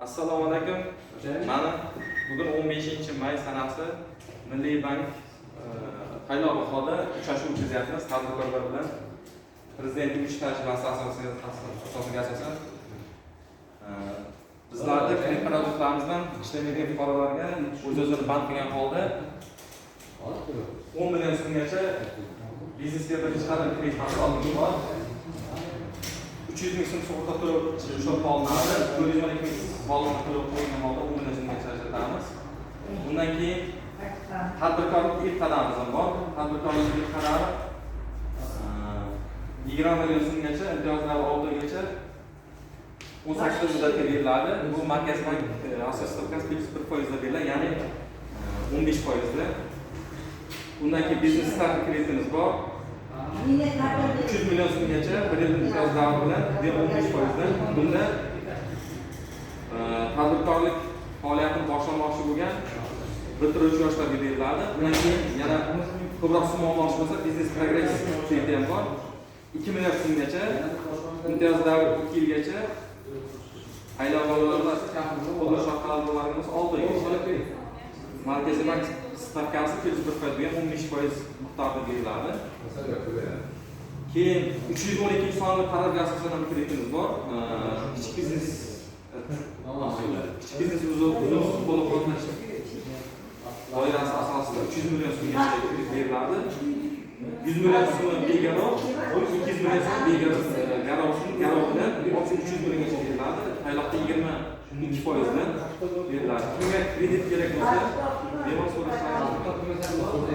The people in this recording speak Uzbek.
Assalomu alaykum. Mana bugun 15-may sanasi Milliy bank Qaynoqo'xoda uchrashuv o'tkazyapmiz tadbirkorlar bilan. Prezidentning ish tajribasi asosiga asosan bizlarda kredit produktlarimizdan ishlamaydigan fuqarolarga o'z-o'zini band qilgan holda 10 million so'mgacha biznesga hech qanday kredit taqsimoti bor. 300 ming so'm sug'urta to'lov ushlab olinadi. 412 ming soliqni to'lab qo'ygan holda 10 million so'mgacha ajratamiz. Bundan keyin tadbirkorlik ilk qadamimiz ham bor. Tadbirkorlik ilk qadami 20 million so'mgacha imtiyozlar oldigacha 18 muddatga beriladi. Bu Markaziy bank asosiy stavkasi 1% da beriladi, ya'ni 15%. Bundan keyin biznes start kreditimiz bor. 300 million so'mgacha bir yil imtiyoz davri bilan 15%dan. Bunda tadbirkorlik faoliyatini boshlamoqchi bo'lgan bitiruvchi yoshlarga beriladi. Bundan keyin yana ko'proq summa olmoqchi bo'lsa, biznes progress krediti ham bor. 2 million so'mgacha imtiyoz davri 2 yilgacha aylanmalarimiz qo'llash orqali oldigacha Markaziy bank stavkasi 1% bilan 15% miqdorda beriladi. Keyin 312 sonli qarorga asosan kreditimiz bor. Kichik biznes uzun qo'llab-quvvatlash doirasi asosida 300 million so'mgacha kredit beriladi. 100 million so'm begarov, 200 million so'm garov bilan 300 milliongacha beriladi. Ayloqda 22% dan beriladi. Kimga kredit kerak bo'lsa, bemalol so'rashingiz mumkin.